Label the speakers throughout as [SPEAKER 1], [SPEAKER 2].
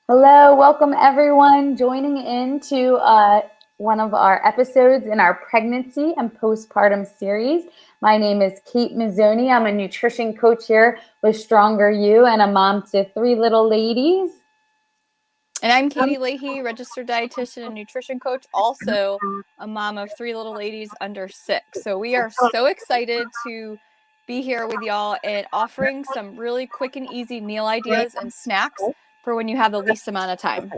[SPEAKER 1] Hello, welcome everyone joining into one of our episodes in our pregnancy and postpartum series. My name is Kate Mazzoni. I'm a nutrition coach here with Stronger You and a mom to three little ladies.
[SPEAKER 2] And I'm Katie Leahy, registered dietitian and nutrition coach, also a mom of three little ladies under 6. So we are so excited to be here with y'all and offering some really quick and easy meal ideas and snacks for when you have the least amount of time.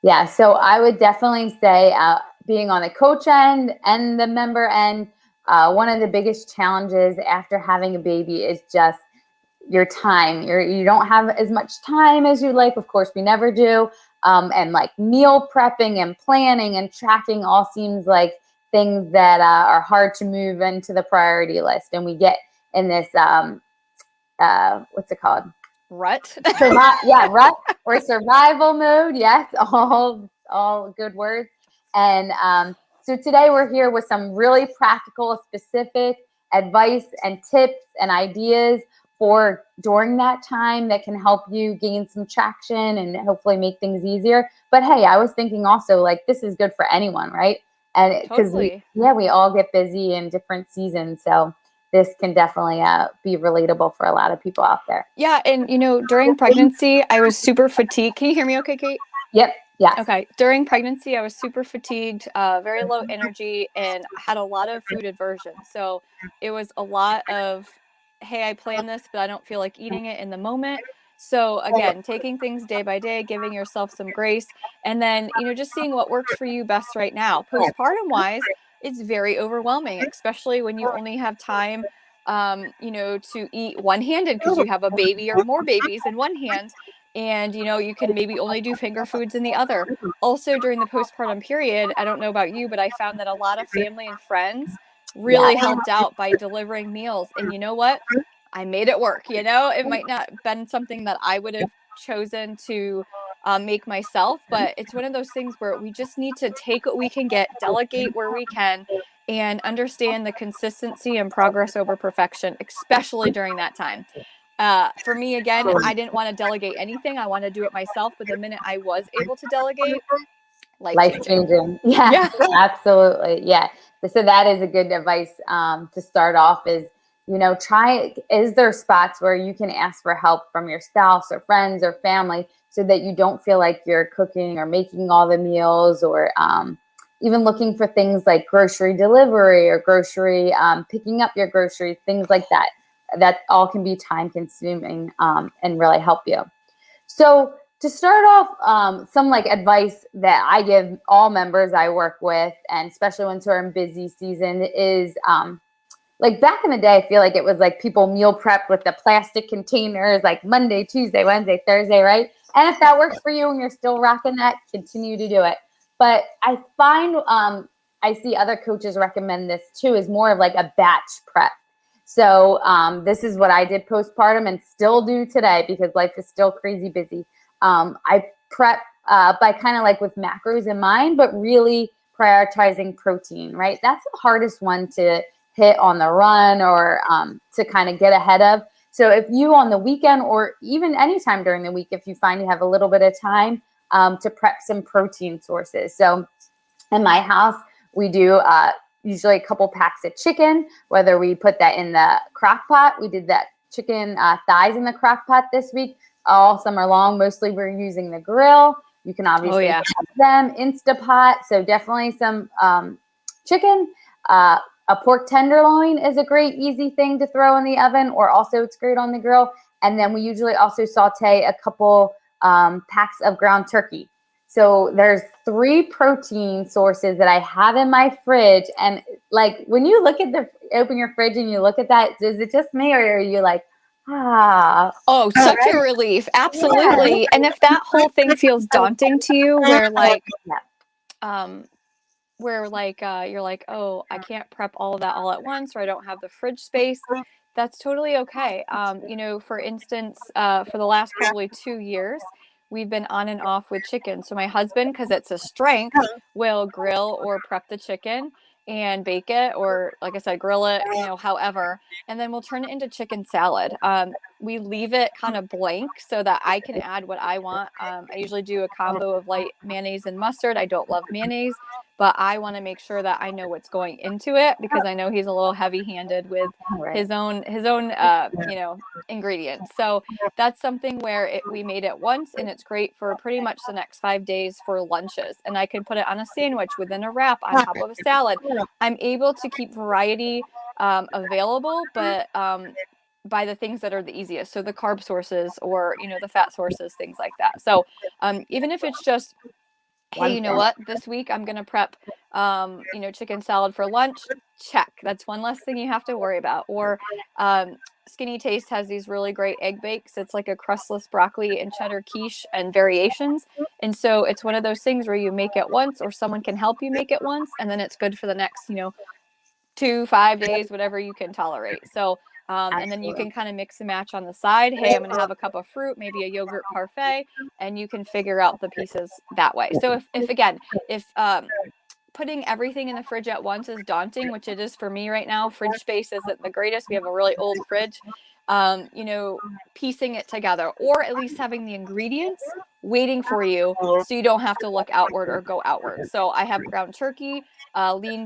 [SPEAKER 1] Yeah, so I would definitely say being on the coach end and the member end, one of the biggest challenges after having a baby is just your time. You don't have as much time as you'd like. Of course, we never do. And like meal prepping and planning and tracking all seems like things that are hard to move into the priority list. And we get in this, what's it called?
[SPEAKER 2] Rut.
[SPEAKER 1] Rut or survival mode. Yes, all good words. And so today we're here with some really practical, specific advice and tips and ideas for during that time that can help you gain some traction and hopefully make things easier. But hey, I was thinking also like this is good for anyone, right? And because
[SPEAKER 2] Totally.
[SPEAKER 1] we all get busy in different seasons, so this can definitely be relatable for a lot of people out there.
[SPEAKER 2] Yeah, and during pregnancy, I was super fatigued. Can you hear me okay, Kate?
[SPEAKER 1] Yep. Yes.
[SPEAKER 2] Okay. During pregnancy, I was super fatigued, very low energy, and had a lot of food aversion. So it was a lot of, hey, I planned this, but I don't feel like eating it in the moment. So again, taking things day by day, giving yourself some grace, and then, just seeing what works for you best right now. Postpartum wise, it's very overwhelming, especially when you only have time, to eat one-handed because you have a baby or more babies in one hand. And you can maybe only do finger foods in the other. Also during the postpartum period, I don't know about you, but I found that a lot of family and friends really
[SPEAKER 1] Yes.
[SPEAKER 2] helped out by delivering meals. And you know what? I made it work. It might not have been something that I would have chosen to make myself, but it's one of those things where we just need to take what we can get, delegate where we can, and understand the consistency and progress over perfection, especially during that time. For me, again, I didn't want to delegate anything. I want to do it myself. But the minute I was able to delegate, life
[SPEAKER 1] Life
[SPEAKER 2] changing.
[SPEAKER 1] changing. Yes,
[SPEAKER 2] Yeah.
[SPEAKER 1] absolutely. Yeah. So that is a good advice to start off is, is there spots where you can ask for help from your spouse or friends or family so that you don't feel like you're cooking or making all the meals or even looking for things like grocery delivery or grocery picking up your groceries, things like that. That all can be time consuming and really help you. So to start off, some like advice that I give all members I work with, and especially when we're in busy season, is like back in the day, I feel like it was like people meal prep with the plastic containers, like Monday, Tuesday, Wednesday, Thursday, right? And if that works for you and you're still rocking that, continue to do it. But I find I see other coaches recommend this too, is more of like a batch prep. So this is what I did postpartum and still do today because life is still crazy busy. I prep by kind of like with macros in mind, but really prioritizing protein, right? That's the hardest one to hit on the run or to kind of get ahead of. So if you on the weekend or even anytime during the week, if you find you have a little bit of time to prep some protein sources. So in my house, we do usually a couple packs of chicken, whether we put that in the crock pot. We did that chicken thighs in the crock pot this week. All summer long, mostly we're using the grill. You can
[SPEAKER 2] Oh,
[SPEAKER 1] obviously
[SPEAKER 2] yeah.
[SPEAKER 1] have them Instapot. So definitely some chicken. A pork tenderloin is a great easy thing to throw in the oven, or also it's great on the grill. And then we usually also saute a couple packs of ground turkey. So there's 3 protein sources that I have in my fridge. And like when you open your fridge and you look at that, is it just me or are you like, ah?
[SPEAKER 2] Oh, such
[SPEAKER 1] Right?
[SPEAKER 2] a relief.
[SPEAKER 1] Yeah.
[SPEAKER 2] Absolutely. And if that whole thing feels daunting to you, um, you're like, oh, I can't prep all of that all at once, or I don't have the fridge space, that's totally okay. For instance, for the last probably 2 years, we've been on and off with chicken. So my husband, because it's a strength, will grill or prep the chicken and bake it, or like I said, grill it, however, and then we'll turn it into chicken salad. we leave it kind of blank so that I can add what I want. I usually do a combo of light mayonnaise and mustard. I don't love mayonnaise, but I want to make sure that I know what's going into it because I know he's a little heavy-handed with
[SPEAKER 1] Right.
[SPEAKER 2] his own ingredients. So that's something where we made it once, and it's great for pretty much the next 5 days for lunches. And I can put it on a sandwich, within a wrap, on top of a salad. I'm able to keep variety available, but by the things that are the easiest. So the carb sources or, the fat sources, things like that. So even if it's just, hey, you know what, this week I'm going to prep, chicken salad for lunch. Check. That's one less thing you have to worry about. Or Skinny Taste has these really great egg bakes. It's like a crustless broccoli and cheddar quiche and variations. And so it's one of those things where you make it once, or someone can help you make it once, and then it's good for the next, 2, 5 days, whatever you can tolerate. So, and then you can kind of mix and match on the side. Hey, I'm going to have a cup of fruit, maybe a yogurt parfait, and you can figure out the pieces that way. So if putting everything in the fridge at once is daunting, which it is for me right now, fridge space isn't the greatest. We have a really old fridge. Piecing it together, or at least having the ingredients waiting for you so you don't have to look outward or go outward. So I have ground turkey, lean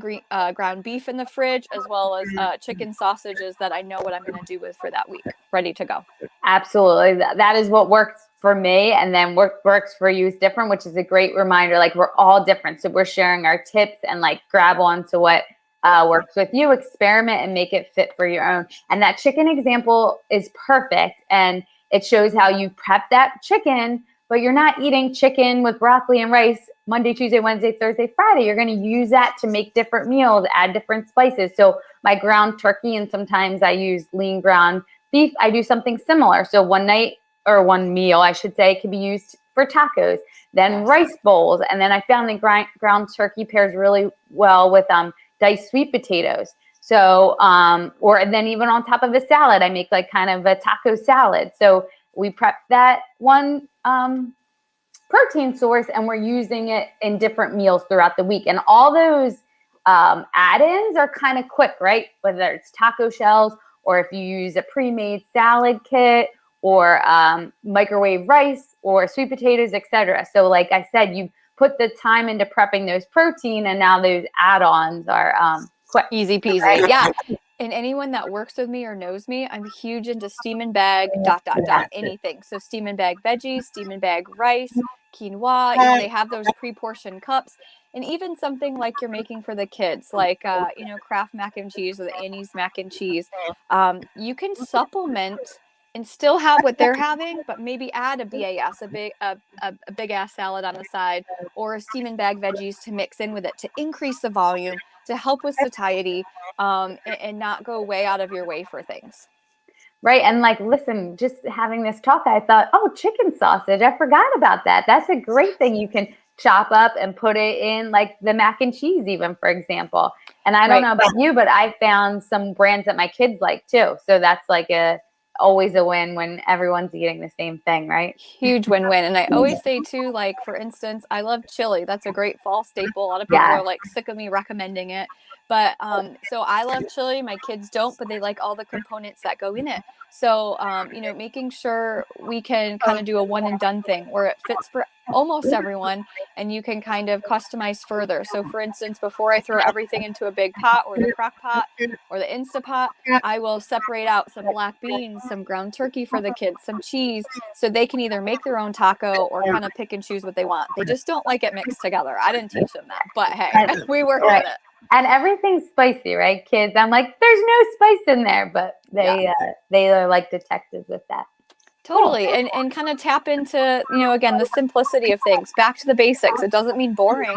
[SPEAKER 2] ground beef in the fridge, as well as chicken sausages that I know what I'm going to do with for that week, ready to go.
[SPEAKER 1] Absolutely. That is what works for me, and then works for you is different, which is a great reminder. Like, we're all different. So we're sharing our tips and like grab on to what works with you, experiment and make it fit for your own. And that chicken example is perfect. And it shows how you prep that chicken, but you're not eating chicken with broccoli and rice Monday, Tuesday, Wednesday, Thursday, Friday. You're going to use that to make different meals, add different spices. So my ground turkey, and sometimes I use lean ground beef, I do something similar. So one night, or one meal, I should say, can be used for tacos, then rice bowls. And then I found the ground turkey pairs really well with diced sweet potatoes. So, and then even on top of a salad, I make like kind of a taco salad. So we prep that one protein source, and we're using it in different meals throughout the week. And all those add-ins are kind of quick, right? Whether it's taco shells, or if you use a pre-made salad kit, or microwave rice, or sweet potatoes, etc. So like I said, you put the time into prepping those protein, and now those add-ons are quick.
[SPEAKER 2] Easy peasy. Right? Yeah. And anyone that works with me or knows me, I'm huge into steam and bag, ... anything. So steam and bag veggies, steam and bag rice, quinoa, they have those pre-portioned cups. And even something like you're making for the kids, like, Kraft mac and cheese or the Annie's mac and cheese. You can supplement and still have what they're having, but maybe add a BAS, a big ass salad on the side, or a steam and bag veggies to mix in with it to increase the volume, to help with satiety, and not go way out of your way for things.
[SPEAKER 1] Right. And like, listen, just having this talk, I thought, oh, chicken sausage. I forgot about that. That's a great thing. You can chop up and put it in like the mac and cheese, even, for example. And I don't know about you, but I found some brands that my kids like too. So that's like always a win when everyone's eating the same thing, right?
[SPEAKER 2] Huge win-win. And I always say too, like, for instance, I love chili. That's a great fall staple. A lot of people are like sick of me recommending it. But so I love chili. My kids don't, but they like all the components that go in it. So, making sure we can kind of do a one and done thing where it fits for almost everyone, and you can kind of customize further. So for instance, before I throw everything into a big pot or the crock pot or the Instapot, I will separate out some black beans, some ground turkey for the kids, some cheese, so they can either make their own taco or kind of pick and choose what they want. They just don't like it mixed together. I didn't teach them that, but hey, we work with it.
[SPEAKER 1] And everything's spicy, right, kids? I'm like, there's no spice in there, but they are like detectives with that.
[SPEAKER 2] Totally. And kind of tap into, again, the simplicity of things, back to the basics. It doesn't mean boring.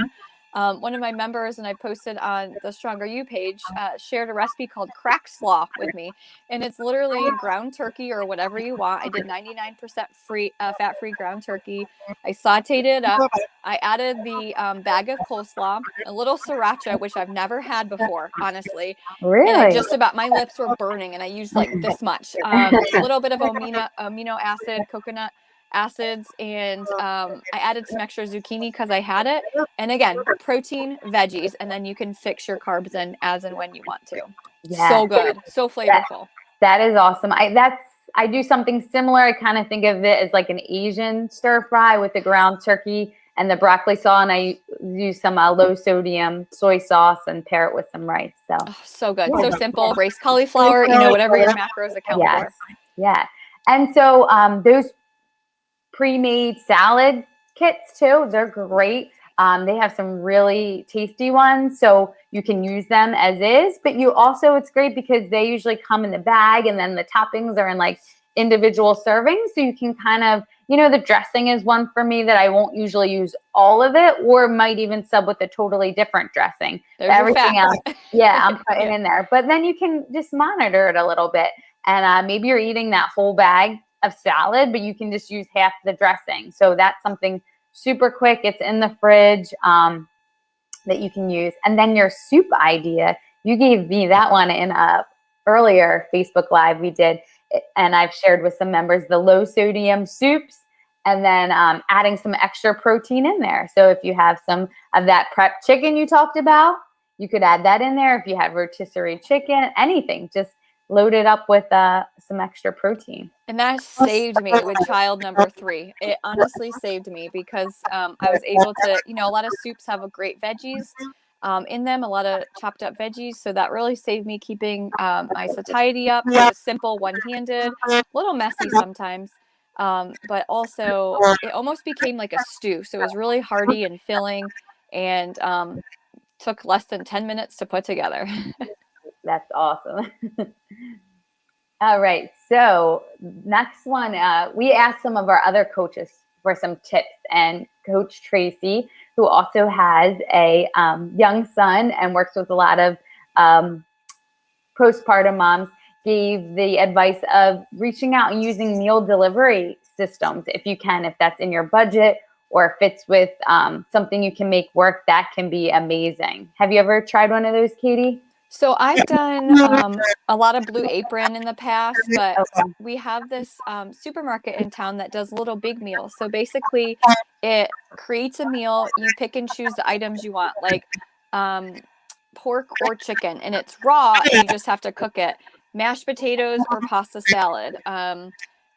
[SPEAKER 2] One of my members, and I posted on the Stronger You page, shared a recipe called crack slaw with me. And it's literally ground turkey or whatever you want. I did 99% fat-free ground turkey. I sauteed it up. I added the bag of coleslaw, a little sriracha, which I've never had before, honestly.
[SPEAKER 1] Really?
[SPEAKER 2] And my lips were burning, and I used like this much. A little bit of amino acid, coconut acids, and I added some extra zucchini because I had it. And again, protein, veggies, and then you can fix your carbs in as and when you want to. Yeah. So good, so flavorful.
[SPEAKER 1] That is awesome. I do something similar. I kind of think of it as like an Asian stir fry with the ground turkey and the broccoli sauce, and I use some low sodium soy sauce and pair it with some rice. So,
[SPEAKER 2] So good.
[SPEAKER 1] yeah.
[SPEAKER 2] So simple. Braised cauliflower, you know, whatever your macros account
[SPEAKER 1] Yes.
[SPEAKER 2] for.
[SPEAKER 1] Yeah. And so those pre-made salad kits too, they're great. They have some really tasty ones, so you can use them as is, but you also, it's great because they usually come in the bag and then the toppings are in like individual servings. So you can kind of, the dressing is one for me that I won't usually use all of it, or might even sub with a totally different dressing.
[SPEAKER 2] There's your
[SPEAKER 1] Everything
[SPEAKER 2] fact.
[SPEAKER 1] else, yeah, I'm putting in there. But then you can just monitor it a little bit. And maybe you're eating that whole bag of salad, but you can just use half the dressing. So that's something super quick. It's in the fridge that you can use. And then your soup idea, you gave me that one in a earlier Facebook Live we did. And I've shared with some members the low sodium soups, and then adding some extra protein in there. So if you have some of that prep chicken you talked about, you could add that in there. If you had rotisserie chicken, anything, just load it up with some extra protein.
[SPEAKER 2] And that saved me with child number 3. It honestly saved me because I was able to, a lot of soups have a great veggies in them, a lot of chopped up veggies. So that really saved me keeping my satiety up. It was simple, one-handed, a little messy sometimes. But also it almost became like a stew. So it was really hearty and filling, and took less than 10 minutes to put together.
[SPEAKER 1] That's awesome. All right. So next one, we asked some of our other coaches for some tips, and Coach Tracy, who also has a young son and works with a lot of postpartum moms, gave the advice of reaching out and using meal delivery systems if you can, if that's in your budget or if it's with something you can make work, that can be amazing. Have you ever tried one of those, Katie?
[SPEAKER 2] So I've done a lot of Blue Apron in the past, but we have this supermarket in town that does little big meals. So basically it creates a meal. You pick and choose the items you want, like pork or chicken, and it's raw and you just have to cook it. Mashed potatoes or pasta salad.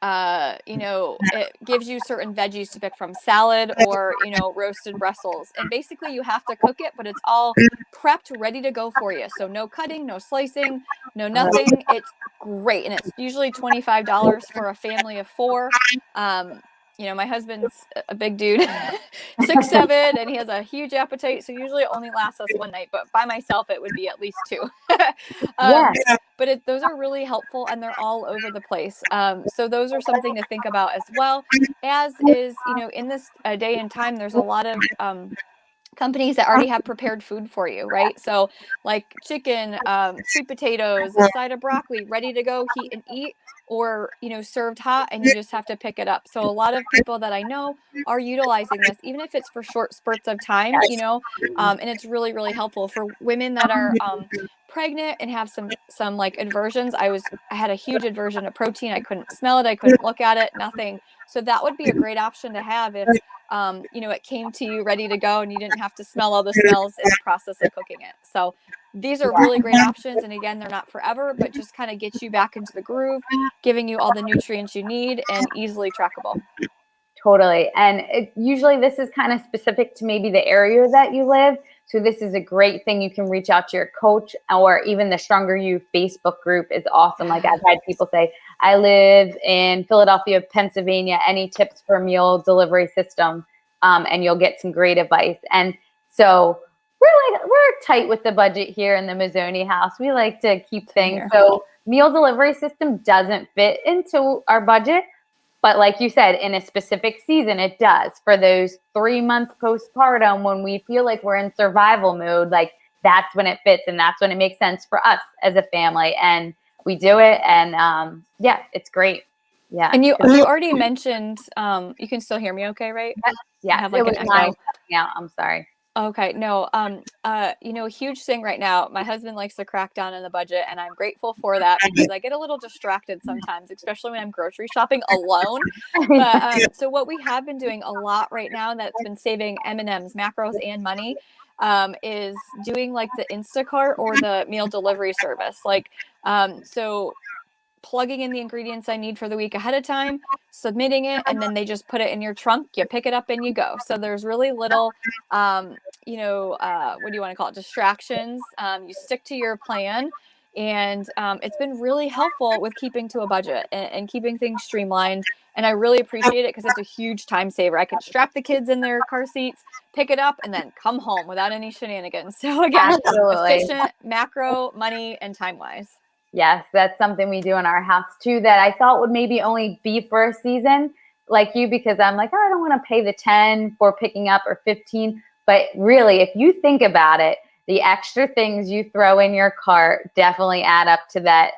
[SPEAKER 2] It gives you certain veggies to pick from, salad or, roasted Brussels. And basically you have to cook it, but it's all prepped, ready to go for you. So no cutting, no slicing, no nothing. It's great. And it's usually $25 for a family of 4. My husband's a big dude, 6'7", and he has a huge appetite. So usually it only lasts us one night, but by myself, it would be at least 2. But those are really helpful, and they're all over the place. So those are something to think about as well, as is, in this day and time, there's a lot of companies that already have prepared food for you, right? So like chicken, sweet potatoes, a side of broccoli, ready to go, heat and eat, or, served hot, and you just have to pick it up. So a lot of people that I know are utilizing this, even if it's for short spurts of time, and it's really, really helpful for women that are pregnant and have some like aversions. I had a huge aversion to protein. I couldn't smell it. I couldn't look at it, nothing. So that would be a great option to have if it came to you ready to go and you didn't have to smell all the smells in the process of cooking it. So these are really great options. And again, they're not forever, but just kind of get you back into the groove, giving you all the nutrients you need and easily trackable.
[SPEAKER 1] Totally. And usually this is kind of specific to maybe the area that you live. So this is a great thing. You can reach out to your coach, or even the Stronger You Facebook group is awesome. Like I've had people say, I live in Philadelphia, Pennsylvania. Any tips for a meal delivery system? And you'll get some great advice. And so we're tight with the budget here in the Mazzoni house. We like to keep things. So meal delivery system doesn't fit into our budget. But like you said, in a specific season, it does. For those 3-month postpartum, when we feel like we're in survival mode, like that's when it fits, and that's when it makes sense for us as a family. And we do it, and it's great. Yeah.
[SPEAKER 2] And you already mentioned, you can still hear me okay, right?
[SPEAKER 1] Yeah.
[SPEAKER 2] I have like an echo.
[SPEAKER 1] Yeah, I'm sorry.
[SPEAKER 2] Okay, no, a huge thing right now, my husband likes to crack down on the budget, and I'm grateful for that because I get a little distracted sometimes, especially when I'm grocery shopping alone. But so what we have been doing a lot right now that's been saving M&Ms, macros, and money, is doing like the Instacart or the meal delivery service. Like, so plugging in the ingredients I need for the week ahead of time, submitting it, and then they just put it in your trunk. You pick it up and you go. So there's really little, what do you want to call it? Distractions. You stick to your plan. And it's been really helpful with keeping to a budget and keeping things streamlined. And I really appreciate it because it's a huge time saver. I can strap the kids in their car seats, pick it up, and then come home without any shenanigans. So again,
[SPEAKER 1] Absolutely.
[SPEAKER 2] efficient, macro, money, and time-wise.
[SPEAKER 1] Yes, that's something we do in our house too that I thought would maybe only be for a season like you, because I'm like, oh, I don't want to pay the 10 for picking up or 15. But really, if you think about it, the extra things you throw in your cart definitely add up to that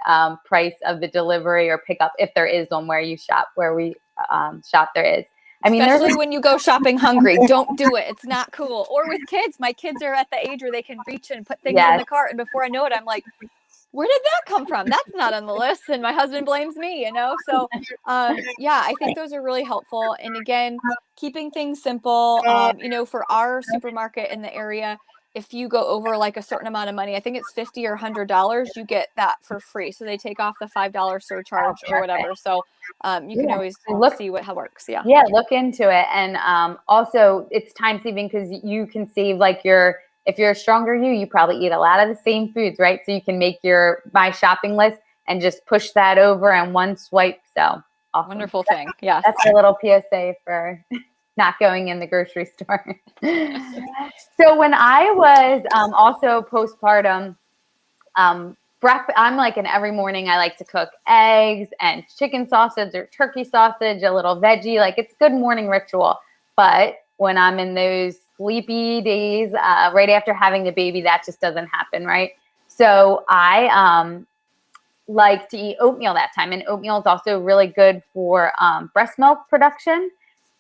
[SPEAKER 1] price of the delivery or pickup, if there is one where you shop, where we shop, there is. I mean,
[SPEAKER 2] especially when you go shopping hungry, don't do it. It's not cool. Or with kids, my kids are at the age where they can reach and put things in the cart. And before I know it, I'm like, where did that come from? That's not on the list. And my husband blames me, So, I think those are really helpful. And again, keeping things simple, for our supermarket in the area, if you go over like a certain amount of money, I think it's $50 or $100, you get that for free. So they take off the $5 surcharge or whatever. So you can always see how it works. Yeah.
[SPEAKER 1] Yeah, look into it. And also it's time saving because you can save like if you're a stronger you probably eat a lot of the same foods, right? So you can make my shopping list and just push that over in one swipe. So awesome.
[SPEAKER 2] Wonderful thing. Yes.
[SPEAKER 1] That's a little PSA for not going in the grocery store. So when I was also postpartum, I'm like every morning I like to cook eggs and chicken sausage or turkey sausage, a little veggie, like it's good morning ritual. But when I'm in those sleepy days, right after having the baby, that just doesn't happen, right? So I like to eat oatmeal that time. And oatmeal is also really good for breast milk production.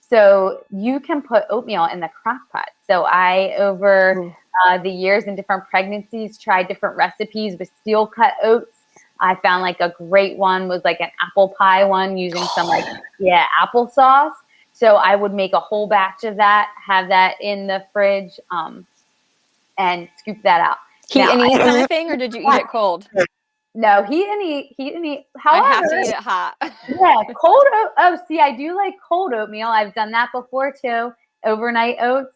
[SPEAKER 1] So you can put oatmeal in the crock pot. So I, over the years in different pregnancies, tried different recipes with steel cut oats. I found like a great one was like an apple pie one using some applesauce. So I would make a whole batch of that, have that in the fridge, and scoop that out.
[SPEAKER 2] Heat and eat kind of thing, or did you eat it cold?
[SPEAKER 1] No, heat and eat. However,
[SPEAKER 2] I have to eat it hot.
[SPEAKER 1] Yeah, cold oat. Oh, see, I do like cold oatmeal. I've done that before too, overnight oats.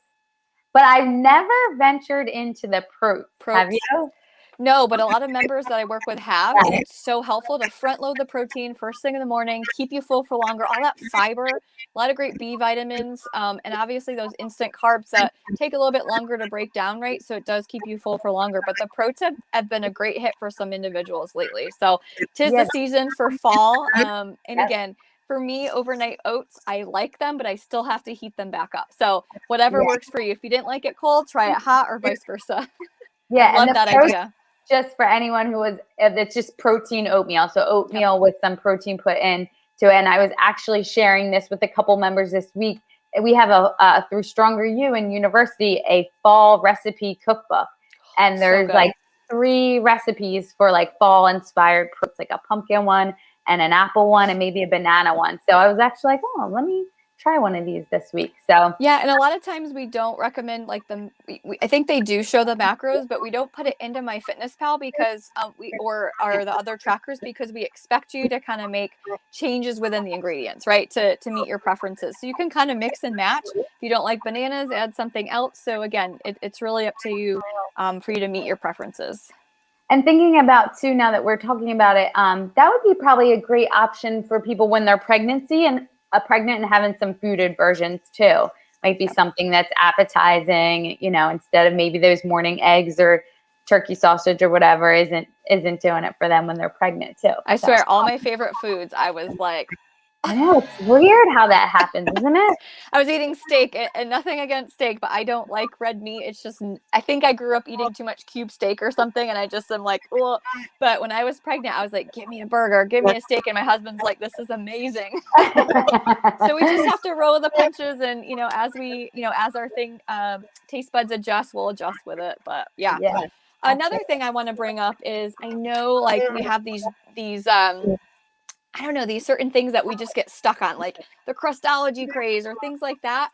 [SPEAKER 1] But I've never ventured into the protes. Have you?
[SPEAKER 2] No, but a lot of members that I work with have, and it's so helpful to front load the protein first thing in the morning, keep you full for longer, all that fiber, a lot of great B vitamins, and obviously those instant carbs that take a little bit longer to break down, right? So it does keep you full for longer. But the protes have been a great hit for some individuals lately. So 'tis the season for fall. And again, for me, overnight oats, I like them, but I still have to heat them back up. So whatever works for you. If you didn't like it cold, try it hot, or vice versa.
[SPEAKER 1] Yeah,
[SPEAKER 2] I love that idea.
[SPEAKER 1] Just for anyone it's just protein oatmeal. So oatmeal with some protein put in to it. And I was actually sharing this with a couple members this week. We have through Stronger You in university, a fall recipe cookbook. And there's like 3 recipes for like fall inspired proteins, like a pumpkin one and an apple one and maybe a banana one. So I was actually like, oh, let me try one of these this week. So
[SPEAKER 2] yeah, and a lot of times we don't recommend like I think they do show the macros, but we don't put it into MyFitnessPal because or the other trackers, because we expect you to kind of make changes within the ingredients, right, to meet your preferences. So you can kind of mix and match. If you don't like bananas, add something else. So again, it's really up to you for you to meet your preferences.
[SPEAKER 1] And thinking about too, now that we're talking about it, that would be probably a great option for people when they're pregnant and having some fooded versions too. Might be something that's appetizing, instead of maybe those morning eggs or turkey sausage or whatever isn't doing it for them when they're pregnant too.
[SPEAKER 2] I swear, all my favorite foods, I was like,
[SPEAKER 1] I know, it's weird how that happens, isn't it?
[SPEAKER 2] I was eating steak, and nothing against steak, but I don't like red meat. It's just, I think I grew up eating too much cube steak or something, and I just am like, oh. But when I was pregnant, I was like, give me a burger, give me a steak, and my husband's like, this is amazing. So we just have to roll the punches, and as our taste buds adjust, we'll adjust with it. But yeah. Another thing I want to bring up is, I know like we have these I don't know, these certain things that we just get stuck on, like the crustology craze or things like that.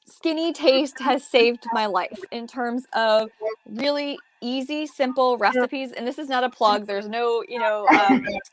[SPEAKER 2] Skinny Taste has saved my life in terms of really easy, simple recipes. And this is not a plug. There's no,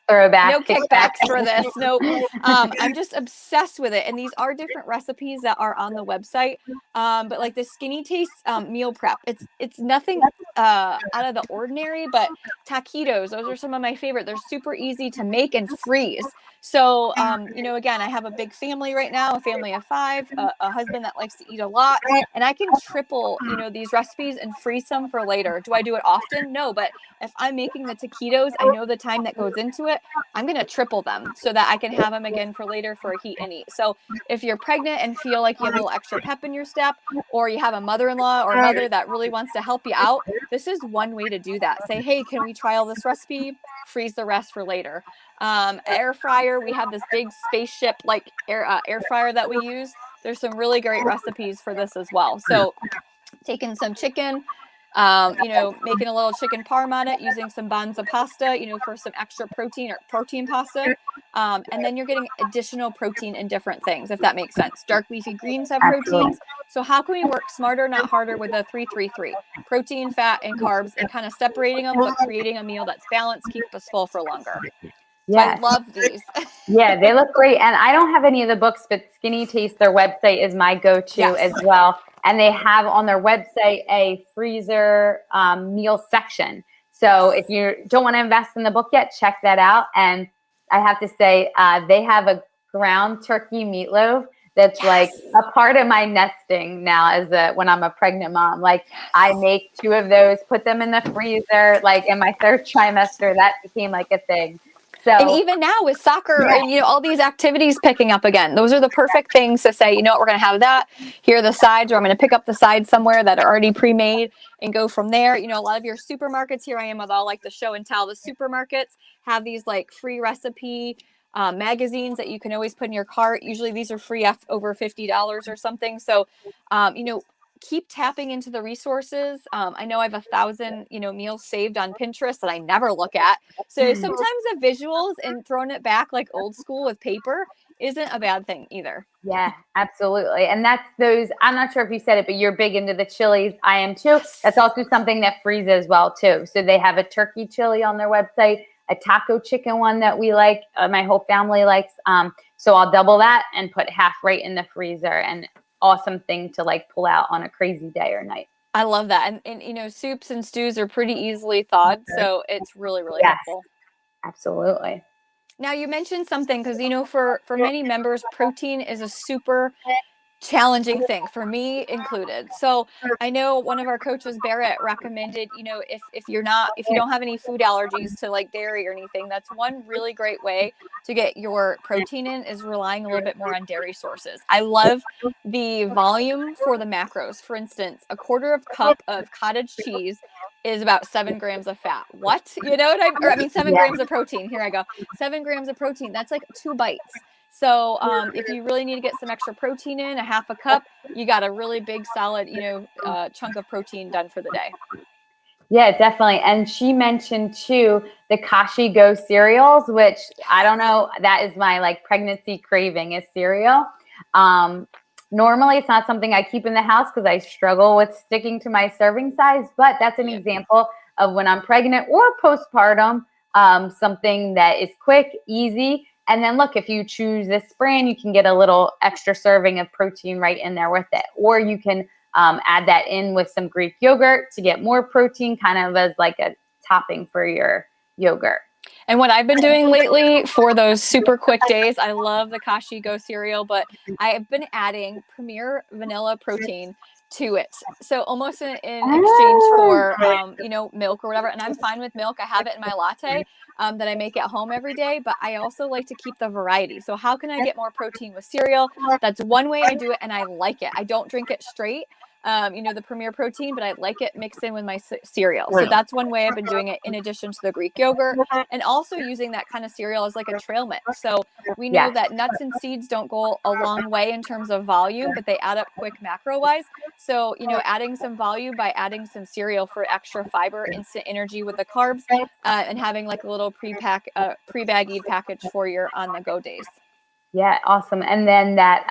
[SPEAKER 1] Throwback,
[SPEAKER 2] no
[SPEAKER 1] kickback.
[SPEAKER 2] kickbacks for this. No, I'm just obsessed with it. And these are different recipes that are on the website. But like the Skinny Taste meal prep, it's nothing out of the ordinary, but taquitos, those are some of my favorite. They're super easy to make and freeze. So, again, I have a big family right now, a family of 5, a husband that likes to eat a lot, and I can triple, these recipes and freeze some for later. Do I do it often? No, but if I'm making the taquitos, I know the time that goes into it. I'm going to triple them so that I can have them again for later for a heat and eat. So if you're pregnant and feel like you have a little extra pep in your step, or you have a mother-in-law or mother that really wants to help you out, this is one way to do that. Say, hey, can we trial this recipe? Freeze the rest for later. Air fryer, we have this big spaceship like air fryer that we use. There's some really great recipes for this as well. So taking some chicken, making a little chicken parm on it, using some banza pasta, for some extra protein or protein pasta. And then you're getting additional protein in different things, if that makes sense. Dark leafy greens have proteins. So how can we work smarter, not harder with a 3-3-3? Protein, fat, and carbs, and kind of separating them, but creating a meal that's balanced, keep us full for longer. So I love these.
[SPEAKER 1] Yeah, they look great. And I don't have any of the books, but Skinny Taste, their website is my go-to as well. And they have on their website a freezer meal section. So if you don't want to invest in the book yet, check that out. And I have to say, they have a ground turkey meatloaf that's like a part of my nesting now when I'm a pregnant mom. Like I make 2 of those, put them in the freezer, like in my 3rd trimester, that became like a thing. So,
[SPEAKER 2] and even now with soccer and all these activities picking up again, those are the perfect things to say, we're going to have that. Here are the sides, or I'm going to pick up the sides somewhere that are already pre-made and go from there. A lot of your supermarkets, here I am with all like the show and tell, the supermarkets have these like free recipe magazines that you can always put in your cart. Usually these are free over $50 or something. So, keep tapping into the resources. I know I have 1,000, meals saved on Pinterest that I never look at. So sometimes the visuals and throwing it back like old school with paper isn't a bad thing either.
[SPEAKER 1] Yeah, absolutely. And that's those, I'm not sure if you said it, but you're big into the chilies. I am too. That's also something that freezes well too. So they have a turkey chili on their website, a taco chicken one that we like, my whole family likes. So I'll double that and put half right in the freezer, and awesome thing to like pull out on a crazy day or night.
[SPEAKER 2] I love that. And soups and stews are pretty easily thawed. So it's really, really helpful.
[SPEAKER 1] Absolutely.
[SPEAKER 2] Now you mentioned something because, for many members, protein is a super challenging thing, for me included. So I know one of our coaches, Barrett, recommended, if you don't have any food allergies to like dairy or anything, that's one really great way to get your protein in, is relying a little bit more on dairy sources. I love the volume for the macros. For instance, a 1/4 cup of cottage cheese is about 7 grams of fat. What? 7 grams of protein. Here I go. 7 grams of protein. That's like 2 bites. So if you really need to get some extra protein in, a 1/2 cup, you got a really big, solid, chunk of protein done for the day.
[SPEAKER 1] Yeah, definitely. And she mentioned too the Kashi Go cereals, which I don't know, that is my like pregnancy craving is cereal. Normally it's not something I keep in the house because I struggle with sticking to my serving size, but that's an example of when I'm pregnant or postpartum, something that is quick, easy. And then look, if you choose this brand, you can get a little extra serving of protein right in there with it. Or you can add that in with some Greek yogurt to get more protein, kind of as like a topping for your yogurt.
[SPEAKER 2] And what I've been doing lately for those super quick days, I love the Kashi Go cereal, but I have been adding Premier Vanilla Protein to it. So almost in exchange for, milk or whatever. And I'm fine with milk. I have it in my latte that I make at home every day, but I also like to keep the variety. So how can I get more protein with cereal? That's one way I do it, and I like it. I don't drink it straight. The Premier Protein, but I like it mixed in with my cereal. So that's one way I've been doing it, in addition to the Greek yogurt, and also using that kind of cereal as like a trail mix. So we know that nuts and seeds don't go a long way in terms of volume, but they add up quick macro wise. So, adding some volume by adding some cereal for extra fiber, instant energy with the carbs, and having like a little pre-baggied package for your on the go days.
[SPEAKER 1] Yeah, awesome. And then that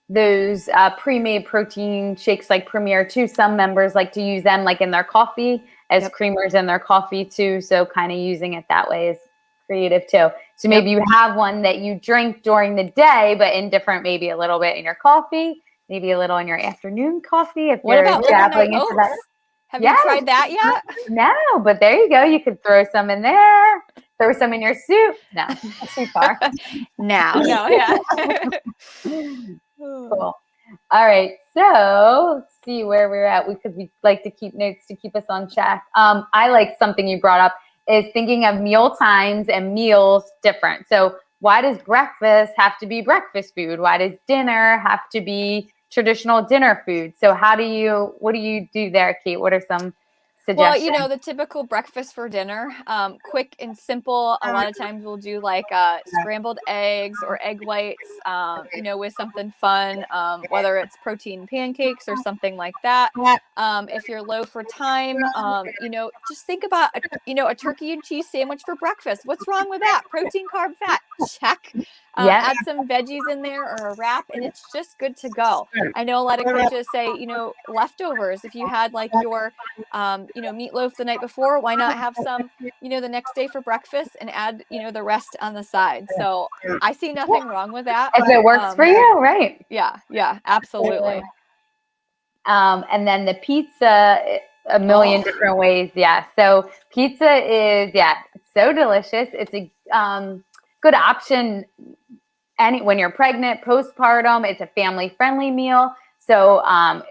[SPEAKER 1] those pre-made protein shakes like Premier too. Some members like to use them like in their coffee as creamers in their coffee too. So kind of using it that way is creative too. So maybe you have one that you drink during the day, but in different, maybe a little bit in your coffee, maybe a little in your afternoon coffee. If
[SPEAKER 2] What
[SPEAKER 1] you're
[SPEAKER 2] about
[SPEAKER 1] dabbling
[SPEAKER 2] overnight
[SPEAKER 1] into that.
[SPEAKER 2] oats? Have you tried that yet?
[SPEAKER 1] No, but there you go. You could throw some in there. Throw some in your soup. No, that's too far.
[SPEAKER 2] Now, no, yeah.
[SPEAKER 1] Cool. All right. So let's see where we're at because we like to keep notes to keep us on track. I like something you brought up is thinking of meal times and meals different. So why does breakfast have to be breakfast food? Why does dinner have to be traditional dinner food? So what do you do there, Kate? What are some
[SPEAKER 2] Well,
[SPEAKER 1] suggestions?
[SPEAKER 2] the typical breakfast for dinner, quick and simple. A lot of times we'll do like scrambled eggs or egg whites, with something fun, whether it's protein pancakes or something like that. If you're low for time, just think about, a turkey and cheese sandwich for breakfast. What's wrong with that? Protein, carb, fat, check.
[SPEAKER 1] Yeah.
[SPEAKER 2] Add some veggies in there or a wrap, and it's just good to go. I know a lot of coaches say, leftovers. If you had like your meatloaf the night before, why not have some, the next day for breakfast and add, the rest on the side. So I see nothing wrong with that.
[SPEAKER 1] If it works for you, right?
[SPEAKER 2] Yeah, absolutely.
[SPEAKER 1] And then the pizza, a million different ways. Yeah. So pizza is, so delicious. It's a good option when you're pregnant, postpartum. It's a family-friendly meal. So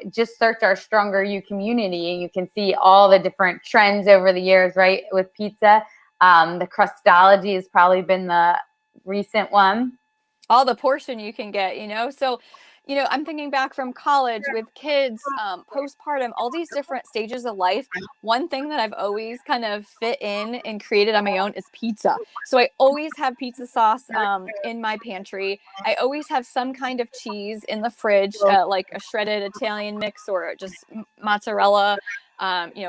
[SPEAKER 1] just search our Stronger You community and you can see all the different trends over the years, right, with pizza. The crustology has probably been the recent one.
[SPEAKER 2] All the portion you can get, So, I'm thinking back from college with kids, postpartum, all these different stages of life. One thing that I've always kind of fit in and created on my own is pizza. So I always have pizza sauce in my pantry. I always have some kind of cheese in the fridge, like a shredded Italian mix or just mozzarella,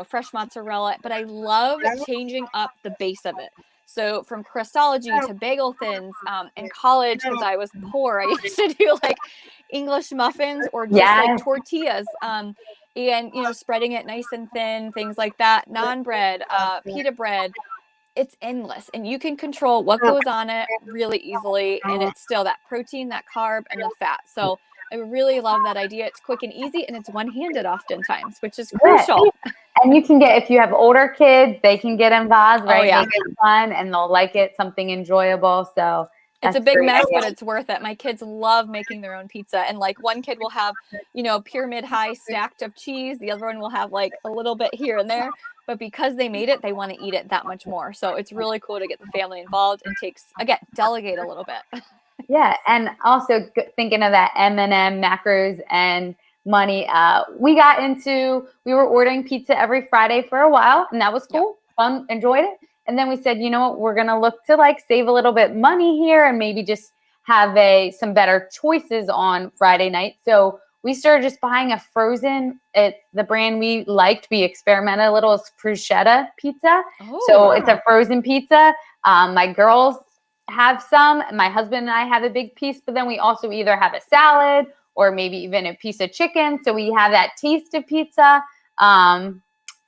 [SPEAKER 2] fresh mozzarella. But I love changing up the base of it. So from crustology to bagel thins, in college, because I was poor, I used to do like English muffins or just like tortillas, and spreading it nice and thin, things like that. Naan bread, pita bread. It's endless, and you can control what goes on it really easily, and it's still that protein, that carb, and the fat. So I really love that idea. It's quick and easy, and it's one-handed oftentimes, which is crucial.
[SPEAKER 1] And you can get, if you have older kids, they can get involved, right?
[SPEAKER 2] Oh, yeah.
[SPEAKER 1] Make it fun and they'll like it, something enjoyable. So
[SPEAKER 2] it's a big mess, but it's worth it. My kids love making their own pizza. And like one kid will have, pyramid high stacked of cheese. The other one will have like a little bit here and there. But because they made it, they want to eat it that much more. So it's really cool to get the family involved and delegate a little bit.
[SPEAKER 1] Yeah. And also thinking of that M&M macros and money. We were ordering pizza every Friday for a while, and that was cool. Fun, enjoyed it. And then we said, you know what, we're going to look to like save a little bit money here and maybe just have some better choices on Friday night. So we started just buying a frozen, the brand we liked, we experimented a little, is bruschetta pizza. So it's a frozen pizza. My girls have some, my husband and I have a big piece, but then we also either have a salad or maybe even a piece of chicken. So we have that taste of pizza,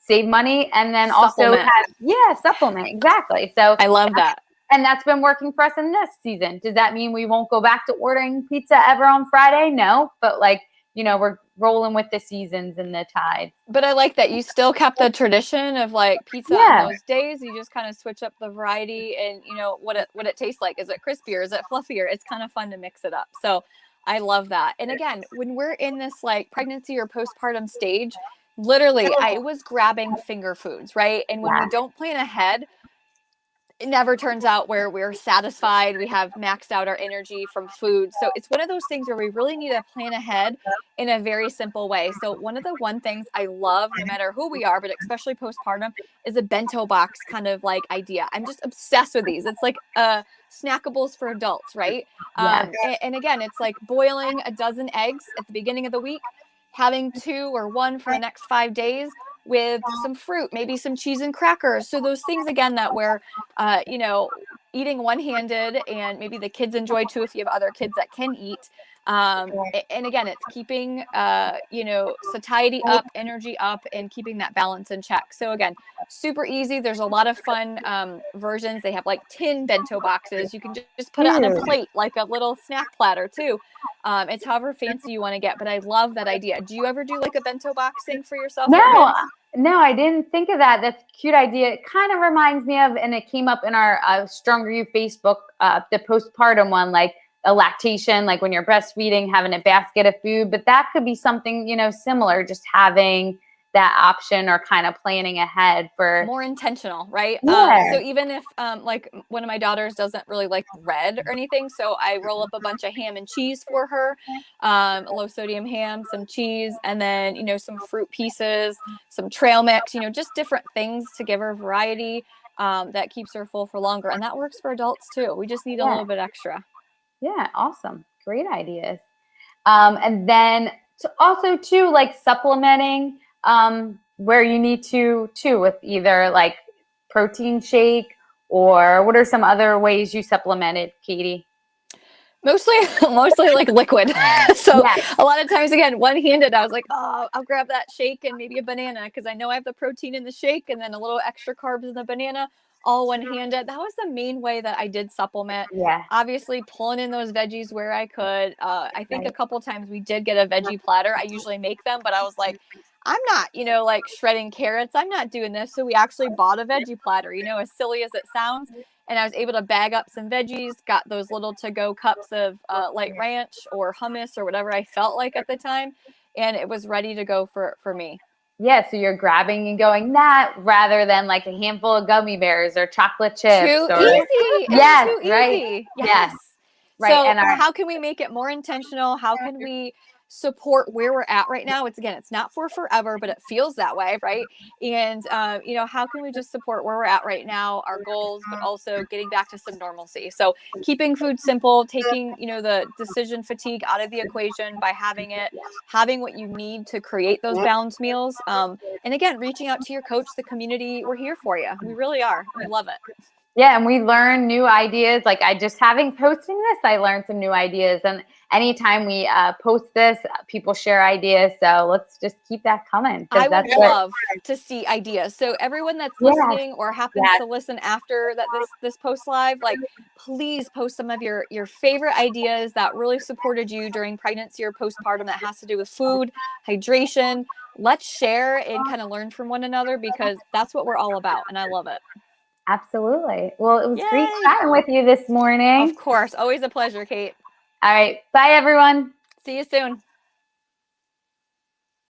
[SPEAKER 1] save money, and then
[SPEAKER 2] supplement.
[SPEAKER 1] Also supplement. Exactly. So
[SPEAKER 2] I love that.
[SPEAKER 1] And that's been working for us in this season. Does that mean we won't go back to ordering pizza ever on Friday? No, but we're rolling with the seasons and the tide.
[SPEAKER 2] But I like that you still kept the tradition of like pizza on those days. You just kind of switch up the variety and what it tastes like. Is it crispier? Is it fluffier? It's kind of fun to mix it up. So I love that. And again, when we're in this like pregnancy or postpartum stage, literally I was grabbing finger foods, right? And when we don't plan ahead, it never turns out where we're satisfied. We have maxed out our energy from food. So it's one of those things where we really need to plan ahead in a very simple way. So one of the things I love, no matter who we are, but especially postpartum, is a bento box kind of like idea. I'm just obsessed with these. It's like snackables for adults, right? And again, it's like boiling a dozen eggs at the beginning of the week, having 2 or 1 for the next 5 days, with some fruit, maybe some cheese and crackers. So those things, again, that where, eating one-handed, and maybe the kids enjoy too if you have other kids that can eat. And again, it's keeping, satiety up, energy up, and keeping that balance in check. So again, super easy. There's a lot of fun versions. They have like tin bento boxes. You can just put it on a plate, like a little snack platter too. It's however fancy you want to get, but I love that idea. Do you ever do like a bento box thing for yourself or
[SPEAKER 1] No,
[SPEAKER 2] kids?
[SPEAKER 1] no, I didn't think of that. That's a cute idea. It kind of reminds me of, and it came up in our Stronger You Facebook, the postpartum one, like a lactation, like when you're breastfeeding, having a basket of food. But that could be something, similar, just having that option or kind of planning ahead for
[SPEAKER 2] more intentional, right?
[SPEAKER 1] Yeah.
[SPEAKER 2] So even if like one of my daughters doesn't really like bread or anything, so I roll up a bunch of ham and cheese for her, low sodium ham, some cheese, and then some fruit pieces, some trail mix, just different things to give her variety that keeps her full for longer. And that works for adults too. We just need a little bit extra.
[SPEAKER 1] Yeah, awesome. Great ideas. And then also too, like supplementing where you need to too, with either like protein shake, or what are some other ways you supplemented, Katie?
[SPEAKER 2] Mostly like liquid. So a lot of times, again, one-handed, I was like, oh, I'll grab that shake and maybe a banana because I know I have the protein in the shake and then a little extra carbs in the banana, all one-handed. That was the main way that I did supplement.
[SPEAKER 1] Yeah.
[SPEAKER 2] Obviously pulling in those veggies where I could. I think a couple times we did get a veggie platter. I usually make them, but I was like, I'm not, like shredding carrots. I'm not doing this. So we actually bought a veggie platter, as silly as it sounds. And I was able to bag up some veggies, got those little to-go cups of light ranch or hummus or whatever I felt like at the time. And it was ready to go for me.
[SPEAKER 1] Yeah, so you're grabbing and going that rather than like a handful of gummy bears or chocolate chips.
[SPEAKER 2] Too
[SPEAKER 1] Or
[SPEAKER 2] easy.
[SPEAKER 1] yes,
[SPEAKER 2] It's too
[SPEAKER 1] right.
[SPEAKER 2] easy. Yes.
[SPEAKER 1] Yes. Right.
[SPEAKER 2] So
[SPEAKER 1] And
[SPEAKER 2] how can we make it more intentional? How can we support where we're at right now? It's not for forever, but it feels that way, right? And how can we just support where we're at right now, our goals, but also getting back to some normalcy? So keeping food simple, taking the decision fatigue out of the equation by having what you need to create those balanced meals. And again, reaching out to your coach, the community. We're here for you. We really are. We love it.
[SPEAKER 1] Yeah, and we learn new ideas. Like having posting this, I learned some new ideas. And anytime we post this, people share ideas. So let's just keep that coming.
[SPEAKER 2] I would love to see ideas. So everyone that's listening or happens to listen after that this post live, like please post some of your favorite ideas that really supported you during pregnancy or postpartum that has to do with food, hydration. Let's share and kind of learn from one another because that's what we're all about. And I love it.
[SPEAKER 1] Absolutely. Well, it was great chatting with you this morning.
[SPEAKER 2] Of course. Always a pleasure, Kate.
[SPEAKER 1] All right. Bye, everyone.
[SPEAKER 2] See you soon.